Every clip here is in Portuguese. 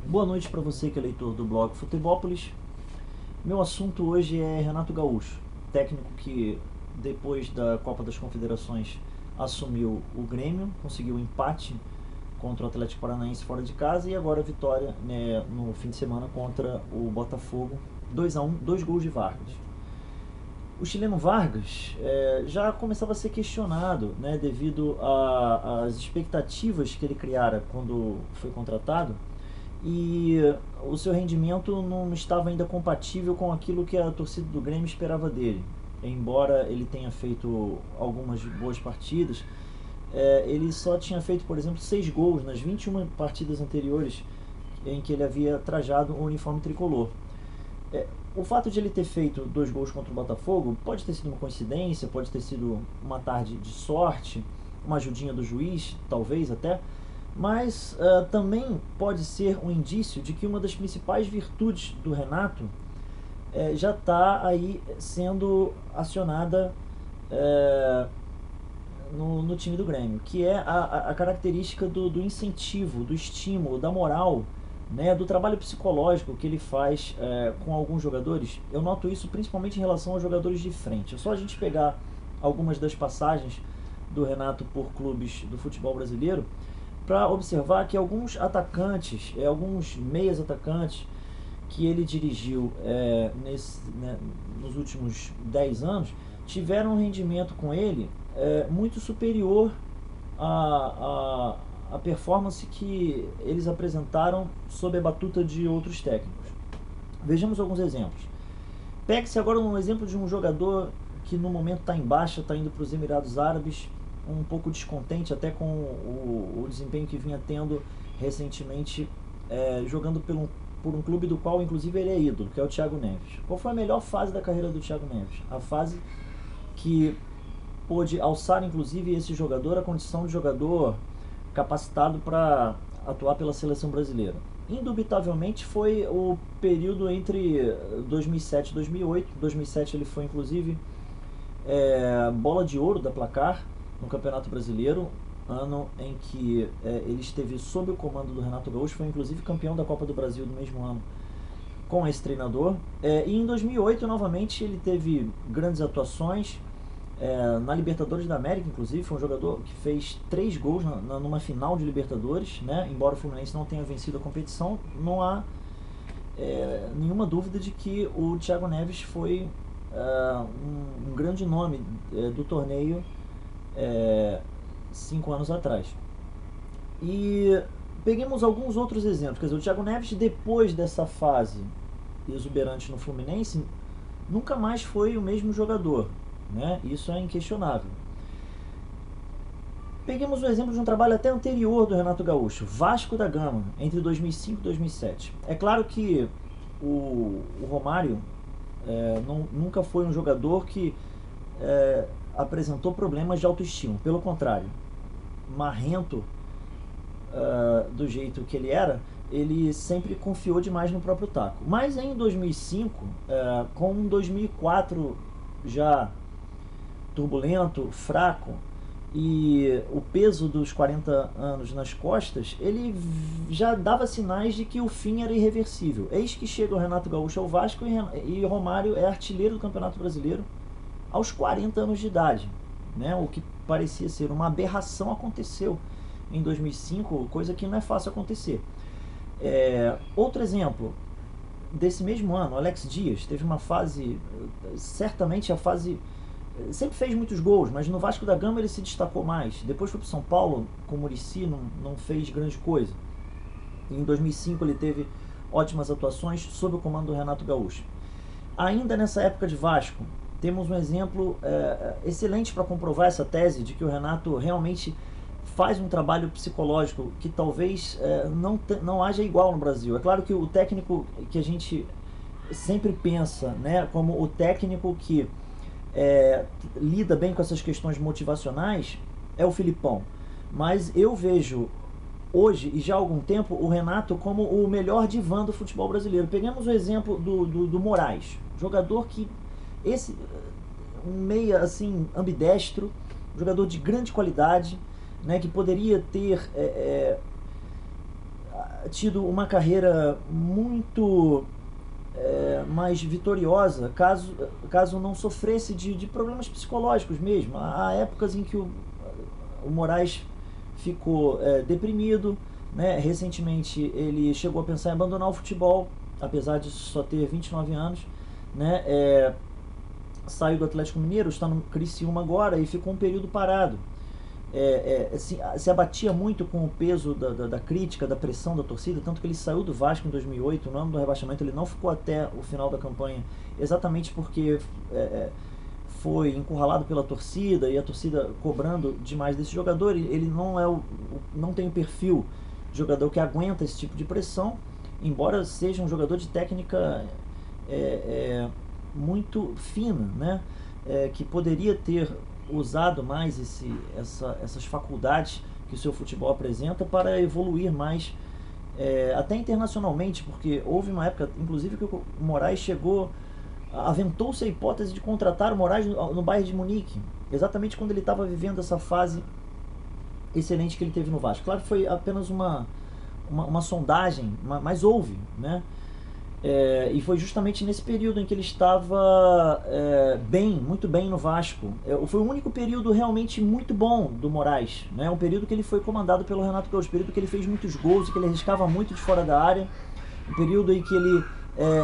Boa noite para você que é leitor do blog Futebolpolis. Meu assunto hoje é Renato Gaúcho, técnico que depois da Copa das Confederações assumiu o Grêmio, conseguiu um empate contra o Atlético Paranaense fora de casa e agora a vitória, né, no fim de semana contra o Botafogo, 2-1, 2 gols de Vargas. O chileno Vargas já começava a ser questionado, né, devido às expectativas que ele criara quando foi contratado, e o seu rendimento não estava ainda compatível com aquilo que a torcida do Grêmio esperava dele. Embora ele tenha feito algumas boas partidas, ele só tinha feito, por exemplo, 6 gols nas 21 partidas anteriores em que ele havia trajado o uniforme tricolor. O fato de ele ter feito 2 gols contra o Botafogo pode ter sido uma coincidência, pode ter sido uma tarde de sorte, uma ajudinha do juiz, talvez até, mas também pode ser um indício de que uma das principais virtudes do Renato já está aí sendo acionada no time do Grêmio, que é a característica do incentivo, do estímulo, da moral, né, do trabalho psicológico que ele faz com alguns jogadores. Eu noto isso principalmente em relação aos jogadores de frente. É só a gente pegar algumas das passagens do Renato por clubes do futebol brasileiro para observar que alguns atacantes, alguns meias atacantes que ele dirigiu nos últimos 10 anos, tiveram um rendimento com ele muito superior à performance que eles apresentaram sob a batuta de outros técnicos. Vejamos alguns exemplos. Pegue-se agora um exemplo de um jogador que no momento está em baixa, está indo para os Emirados Árabes, um pouco descontente até com o desempenho que vinha tendo recentemente, jogando por um clube do qual inclusive ele é ídolo, que é o Thiago Neves. Qual foi a melhor fase da carreira do Thiago Neves? A fase que pôde alçar inclusive esse jogador à condição de jogador capacitado para atuar pela seleção brasileira. Indubitavelmente foi o período entre 2007 e 2008. 2007 ele foi inclusive bola de ouro da Placar no Campeonato Brasileiro, ano em que ele esteve sob o comando do Renato Gaúcho, foi inclusive campeão da Copa do Brasil do mesmo ano com esse treinador. E em 2008 novamente ele teve grandes atuações na Libertadores da América, inclusive foi um jogador que fez 3 gols numa final de Libertadores, né? Embora o Fluminense não tenha vencido a competição, não há nenhuma dúvida de que o Thiago Neves foi um grande nome do torneio 5 anos atrás. E peguemos alguns outros exemplos. Quer dizer, o Thiago Neves, depois dessa fase exuberante no Fluminense, nunca mais foi o mesmo jogador, né? Isso é inquestionável. Peguemos o exemplo de um trabalho até anterior do Renato Gaúcho, Vasco da Gama, entre 2005 e 2007. É claro que o Romário nunca foi um jogador que apresentou problemas de autoestima. Pelo contrário, marrento do jeito que ele era, ele sempre confiou demais no próprio taco. Mas em 2005, com um 2004 já turbulento, fraco, e o peso dos 40 anos nas costas, ele já dava sinais de que o fim era irreversível. Eis que chega o Renato Gaúcho ao Vasco e Romário é artilheiro do Campeonato Brasileiro aos 40 anos de idade, né? O que parecia ser uma aberração aconteceu em 2005, coisa que não é fácil acontecer. Outro exemplo desse mesmo ano, Alex Dias teve uma fase, certamente a fase, sempre fez muitos gols, mas no Vasco da Gama ele se destacou mais. Depois foi para o São Paulo com o Muricy, não fez grande coisa. Em 2005 ele teve ótimas atuações sob o comando do Renato Gaúcho. Ainda nessa época de Vasco, temos um exemplo excelente para comprovar essa tese de que o Renato realmente faz um trabalho psicológico que talvez não haja igual no Brasil. É claro que o técnico que a gente sempre pensa, né, como o técnico que lida bem com essas questões motivacionais é o Filipão. Mas eu vejo hoje e já há algum tempo o Renato como o melhor divã do futebol brasileiro. Pegamos o exemplo do Moraes, jogador que um meia assim ambidestro, jogador de grande qualidade, né, que poderia ter tido uma carreira muito mais vitoriosa caso não sofresse de problemas psicológicos mesmo. Há épocas em que o Moraes ficou deprimido, né? Recentemente ele chegou a pensar em abandonar o futebol, apesar de só ter 29 anos, né? Saiu do Atlético Mineiro, está no Criciúma agora e ficou um período parado. Se abatia muito com o peso da crítica, da pressão da torcida, tanto que ele saiu do Vasco em 2008, no ano do rebaixamento. Ele não ficou até o final da campanha, exatamente porque foi encurralado pela torcida, e a torcida cobrando demais desse jogador. Ele não tem o perfil de jogador que aguenta esse tipo de pressão, embora seja um jogador de técnica muito fina, né? Que poderia ter usado mais essas faculdades que o seu futebol apresenta para evoluir mais, até internacionalmente, porque houve uma época, inclusive, que o Moraes aventou-se a hipótese de contratar o Moraes no Bayern de Munique, exatamente quando ele estava vivendo essa fase excelente que ele teve no Vasco. Claro que foi apenas uma sondagem, mas houve, né? E foi justamente nesse período em que ele estava muito bem no Vasco. Foi o único período realmente muito bom do Moraes, né? Um período que ele foi comandado pelo Renato Gaúcho, um período que ele fez muitos gols, que ele arriscava muito de fora da área, um período em que ele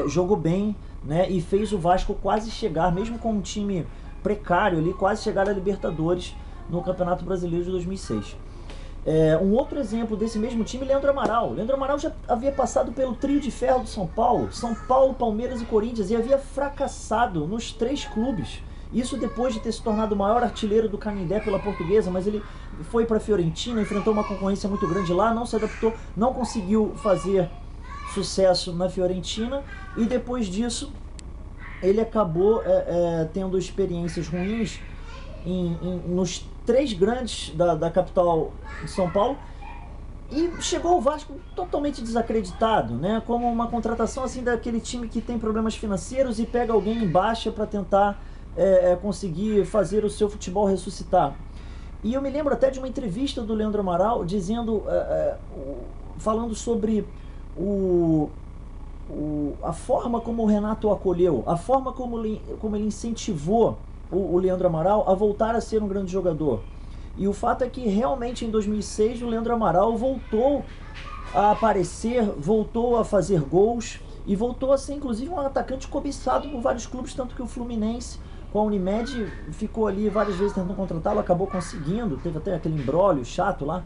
jogou bem, né? E fez o Vasco quase chegar, mesmo com um time precário ali, quase chegar a Libertadores no Campeonato Brasileiro de 2006. Um outro exemplo desse mesmo time, Leandro Amaral. Leandro Amaral já havia passado pelo trio de ferro do São Paulo, Palmeiras e Corinthians, e havia fracassado nos 3 clubes. Isso depois de ter se tornado o maior artilheiro do Canindé pela Portuguesa, mas ele foi para a Fiorentina, enfrentou uma concorrência muito grande lá, não se adaptou, não conseguiu fazer sucesso na Fiorentina, e depois disso ele acabou tendo experiências ruins nos 3 grandes da capital de São Paulo, e chegou ao Vasco totalmente desacreditado, né? Como uma contratação assim daquele time que tem problemas financeiros e pega alguém em baixa para tentar conseguir fazer o seu futebol ressuscitar. E eu me lembro até de uma entrevista do Leandro Amaral dizendo, falando sobre a forma como o Renato o acolheu, a forma como ele incentivou o Leandro Amaral a voltar a ser um grande jogador. E o fato é que realmente em 2006 o Leandro Amaral voltou a aparecer, voltou a fazer gols e voltou a ser inclusive um atacante cobiçado por vários clubes, tanto que o Fluminense com a Unimed ficou ali várias vezes tentando contratá-lo, acabou conseguindo, teve até aquele imbróglio chato lá,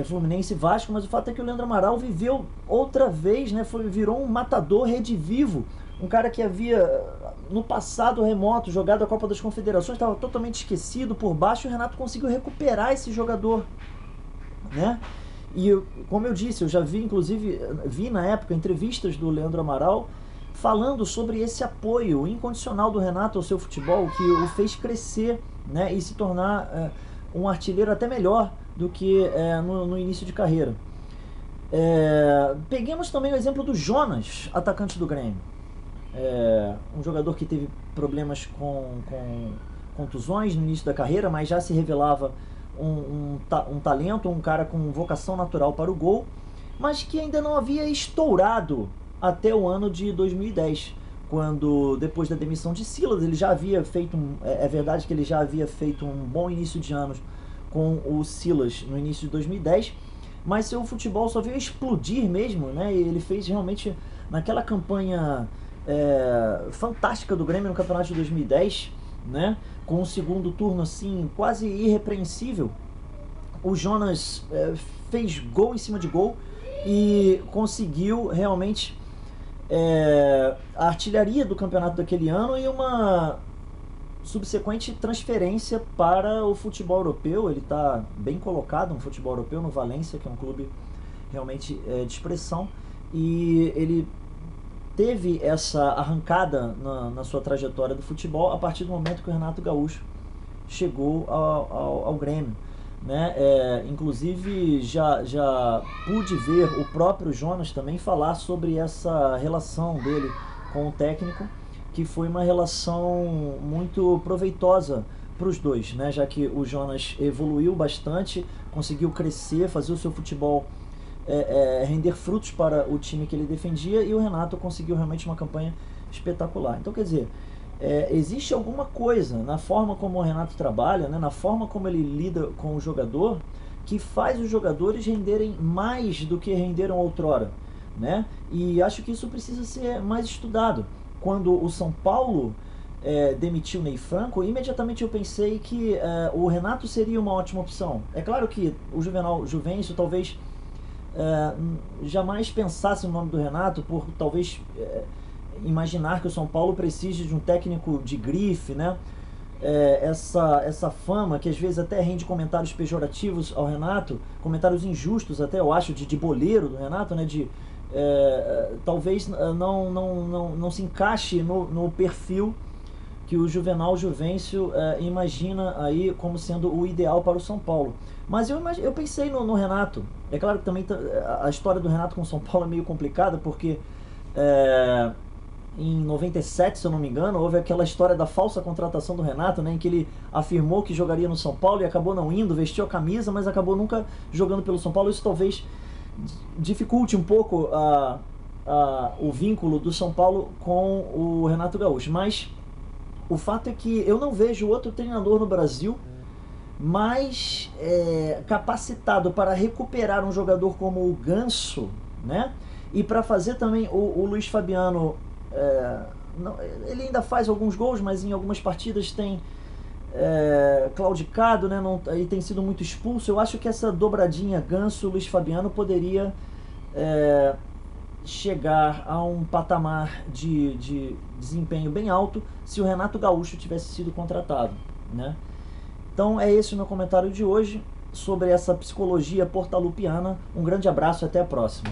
Fluminense e Vasco, mas o fato é que o Leandro Amaral viveu outra vez, né? Virou um matador redivivo, um cara que havia no passado remoto jogado a Copa das Confederações, estava totalmente esquecido por baixo, e o Renato conseguiu recuperar esse jogador, né? E como eu disse, eu já vi na época entrevistas do Leandro Amaral falando sobre esse apoio incondicional do Renato ao seu futebol, que o fez crescer, né? E se tornar um artilheiro até melhor do que no início de carreira. Peguemos também o exemplo do Jonas, atacante do Grêmio. Um jogador que teve problemas com contusões no início da carreira, mas já se revelava um talento, um cara com vocação natural para o gol, mas que ainda não havia estourado até o ano de 2010, quando, depois da demissão de Silas, ele já havia feito é verdade que ele já havia feito um bom início de anos com o Silas no início de 2010, mas seu futebol só veio explodir mesmo, né? E ele fez realmente naquela campanha fantástica do Grêmio no campeonato de 2010, né? Com um segundo turno assim quase irrepreensível. O Jonas fez gol em cima de gol e conseguiu realmente a artilharia do campeonato daquele ano e uma subsequente transferência para o futebol europeu. Ele está bem colocado no futebol europeu, no Valência, que é um clube realmente de expressão, e ele teve essa arrancada na sua trajetória do futebol a partir do momento que o Renato Gaúcho chegou ao Grêmio, né? Inclusive já pude ver o próprio Jonas também falar sobre essa relação dele com o técnico, que foi uma relação muito proveitosa para os dois, né? Já que o Jonas evoluiu bastante, conseguiu crescer, fazer o seu futebol render frutos para o time que ele defendia, e o Renato conseguiu realmente uma campanha espetacular. Então, quer dizer, existe alguma coisa na forma como o Renato trabalha, né, na forma como ele lida com o jogador, que faz os jogadores renderem mais do que renderam outrora, né? E acho que isso precisa ser mais estudado. Quando o São Paulo demitiu o Ney Franco, imediatamente eu pensei que o Renato seria uma ótima opção. É claro que o Juvencio talvez jamais pensasse no nome do Renato, por talvez imaginar que o São Paulo precise de um técnico de grife, né? Essa fama que às vezes até rende comentários pejorativos ao Renato, comentários injustos até, eu acho, de boleiro do Renato, né? Talvez não se encaixe no perfil que o Juvencio imagina aí como sendo o ideal para o São Paulo. Mas eu pensei no Renato. É claro que também a história do Renato com o São Paulo é meio complicada, porque em 97, se eu não me engano, houve aquela história da falsa contratação do Renato, né, em que ele afirmou que jogaria no São Paulo e acabou não indo, vestiu a camisa, mas acabou nunca jogando pelo São Paulo. Isso talvez dificulte um pouco o vínculo do São Paulo com o Renato Gaúcho. Mas o fato é que eu não vejo outro treinador no Brasil mais capacitado para recuperar um jogador como o Ganso, né? E para fazer também o Luiz Fabiano. Ele ainda faz alguns gols, mas em algumas partidas tem claudicado, né? E tem sido muito expulso. Eu acho que essa dobradinha Ganso-Luiz Fabiano poderia chegar a um patamar de desempenho bem alto se o Renato Gaúcho tivesse sido contratado, né? Então é esse o meu comentário de hoje sobre essa psicologia portalupiana. Um grande abraço e até a próxima.